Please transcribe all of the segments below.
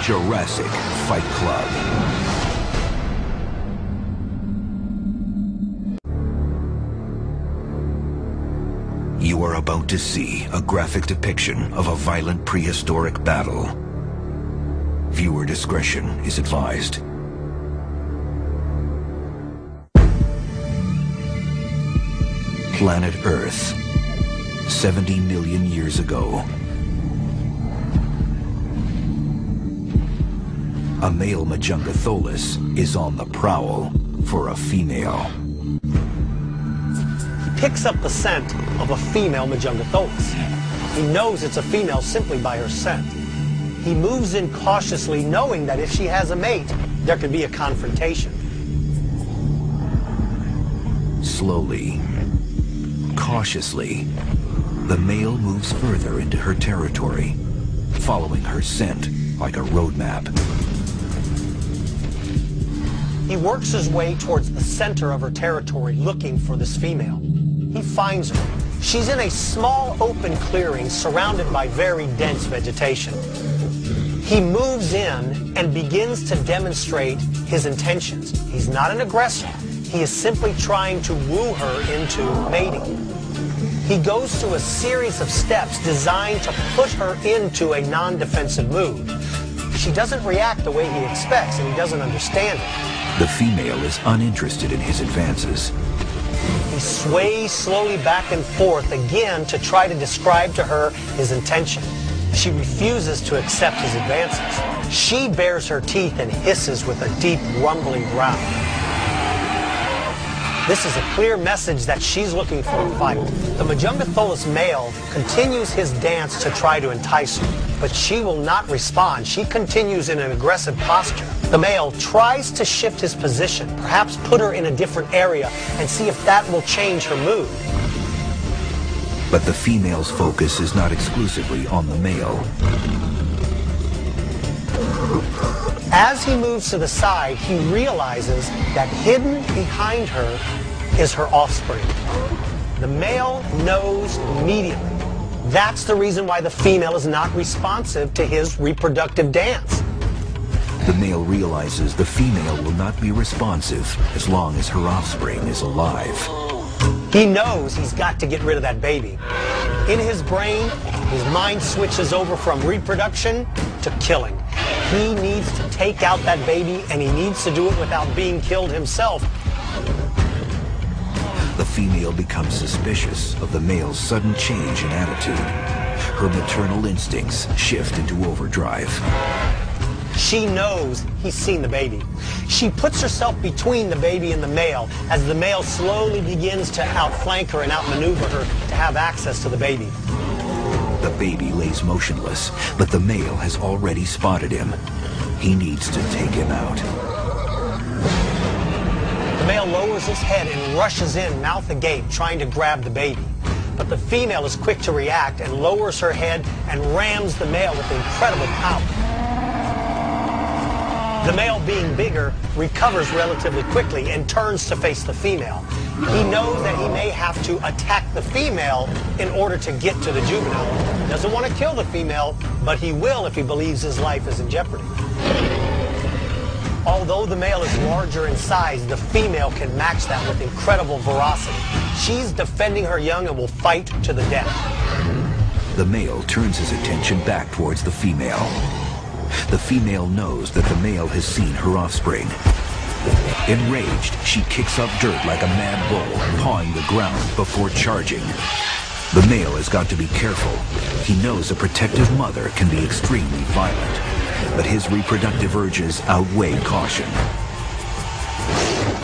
Jurassic Fight Club. You are about to see a graphic depiction of a violent prehistoric battle. Viewer discretion is advised. Planet Earth, 70 million years ago. A male Majungasaurus is on the prowl for a female. He picks up the scent of a female Majungasaurus. He knows it's a female simply by her scent. He moves in cautiously, knowing that if she has a mate, there could be a confrontation. Slowly, cautiously, the male moves further into her territory, following her scent like a road map. He works his way towards the center of her territory, looking for this female. He finds her. She's in a small open clearing surrounded by very dense vegetation. He moves in and begins to demonstrate his intentions. He's not an aggressor. He is simply trying to woo her into mating. He goes through a series of steps designed to put her into a non-defensive mood. She doesn't react the way he expects, and he doesn't understand it. The female is uninterested in his advances. He sways slowly back and forth again to try to describe to her his intention. She refuses to accept his advances. She bares her teeth and hisses with a deep, rumbling growl. This is a clear message that she's looking for a fight. The Majungasaurus male continues his dance to try to entice her, but she will not respond. She continues in an aggressive posture. The male tries to shift his position, perhaps put her in a different area, and see if that will change her mood. But the female's focus is not exclusively on the male. As he moves to the side, he realizes that hidden behind her is her offspring. The male knows immediately. That's the reason why the female is not responsive to his reproductive dance. The male realizes the female will not be responsive as long as her offspring is alive. He knows he's got to get rid of that baby. In his brain, his mind switches over from reproduction to killing. He needs to take out that baby, and he needs to do it without being killed himself. The female becomes suspicious of the male's sudden change in attitude. Her maternal instincts shift into overdrive. She knows he's seen the baby. She puts herself between the baby and the male as the male slowly begins to outflank her and outmaneuver her to have access to the baby. The baby lays motionless, but the male has already spotted him. He needs to take him out. The male lowers his head and rushes in, mouth agape, trying to grab the baby. But the female is quick to react and lowers her head and rams the male with incredible power. The male, being bigger, recovers relatively quickly and turns to face the female. He knows that he may have to attack the female in order to get to the juvenile. He doesn't want to kill the female, but he will if he believes his life is in jeopardy. Although the male is larger in size, the female can match that with incredible ferocity. She's defending her young and will fight to the death. The male turns his attention back towards the female. The female knows that the male has seen her offspring. Enraged, she kicks up dirt like a mad bull, pawing the ground before charging. The male has got to be careful. He knows a protective mother can be extremely violent, but his reproductive urges outweigh caution.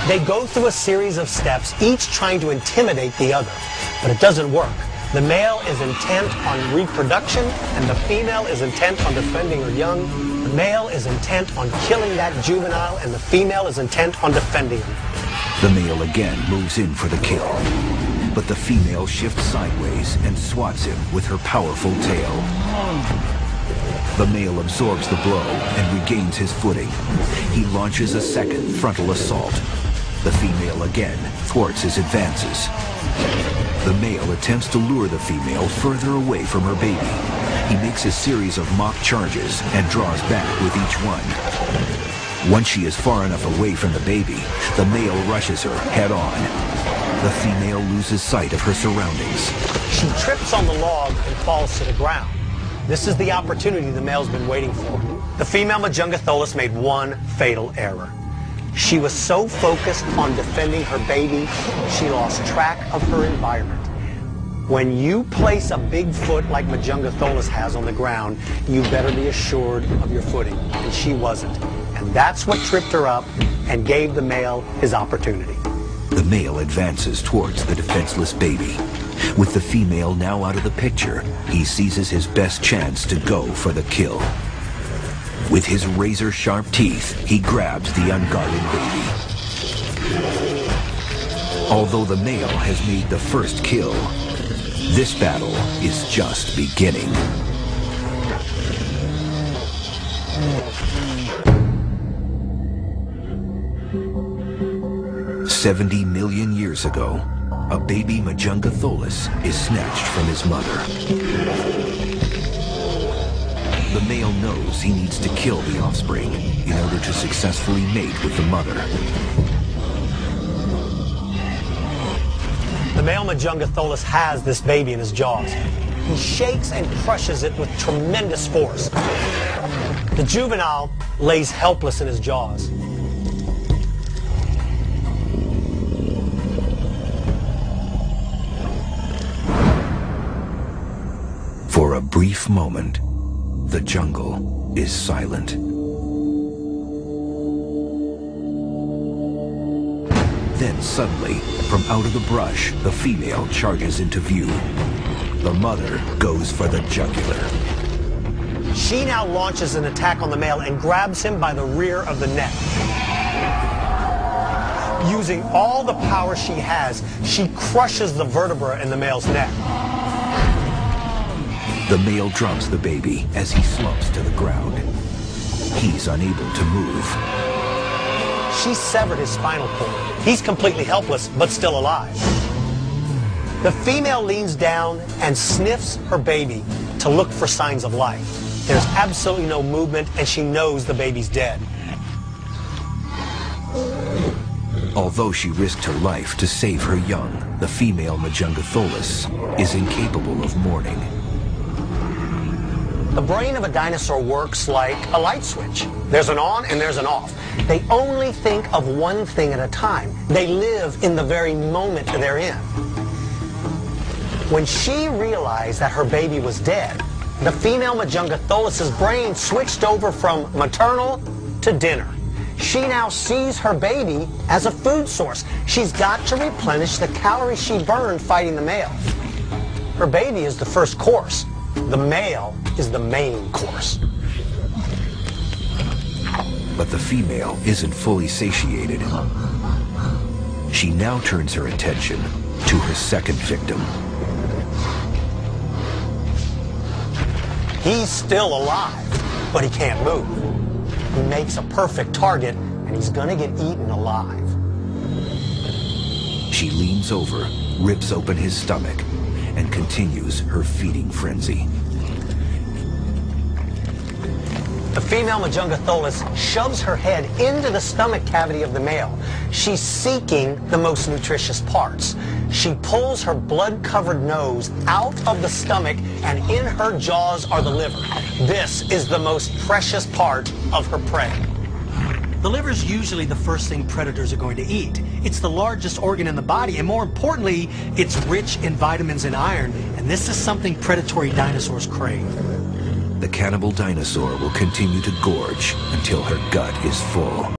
They go through a series of steps, each trying to intimidate the other, but it doesn't work. The male is intent on reproduction, and the female is intent on defending her young. The male is intent on killing that juvenile, and the female is intent on defending him. The male again moves in for the kill, but the female shifts sideways and swats him with her powerful tail. The male absorbs the blow and regains his footing. He launches a second frontal assault. The female again thwarts his advances. The male attempts to lure the female further away from her baby, He makes a series of mock charges and draws back with each one. Once she is far enough away from the baby, the male rushes her head on. The female loses sight of her surroundings. She trips on the log and falls to the ground. This is the opportunity the male's been waiting for. The female Majungasaurus made one fatal error. She was so focused on defending her baby, she lost track of her environment. When you place a big foot like Majungasaurus has on the ground, you better be assured of your footing, and she wasn't. And that's what tripped her up and gave the male his opportunity. The male advances towards the defenseless baby. With the female now out of the picture, he seizes his best chance to go for the kill. With his razor-sharp teeth, he grabs the unguarded baby. Although the male has made the first kill, this battle is just beginning. "70 million years ago, a baby Majungasaurus is snatched from his mother. The male knows he needs to kill the offspring in order to successfully mate with the mother. The male Majungasaurus has this baby in his jaws. He shakes and crushes it with tremendous force. The juvenile lays helpless in his jaws. For a brief moment, the jungle is silent. Then suddenly, from out of the brush, the female charges into view. The mother goes for the jugular. She now launches an attack on the male and grabs him by the rear of the neck. Using all the power she has, she crushes the vertebra in the male's neck. The male drops the baby as he slumps to the ground. He's unable to move. She severed his spinal cord. He's completely helpless, but still alive. The female leans down and sniffs her baby to look for signs of life. There's absolutely no movement, and she knows the baby's dead. Although she risked her life to save her young, the female Majungasaurus is incapable of mourning. The brain of a dinosaur works like a light switch. There's an on and there's an off. They only think of one thing at a time. They live in the very moment they're in. When she realized that her baby was dead, the female Majungasaurus's brain switched over from maternal to dinner. She now sees her baby as a food source. She's got to replenish the calories she burned fighting the male. Her baby is the first course. The male is the main course. But the female isn't fully satiated. She now turns her attention to her second victim. He's still alive, but he can't move. He makes a perfect target, and he's gonna get eaten alive. She leans over, rips open his stomach, and continues her feeding frenzy. The female Majungasaurus shoves her head into the stomach cavity of the male. She's seeking the most nutritious parts. She pulls her blood-covered nose out of the stomach, and in her jaws are the liver. This is the most precious part of her prey. The liver is usually the first thing predators are going to eat. It's the largest organ in the body, and more importantly, it's rich in vitamins and iron, and this is something predatory dinosaurs crave. The cannibal dinosaur will continue to gorge until her gut is full.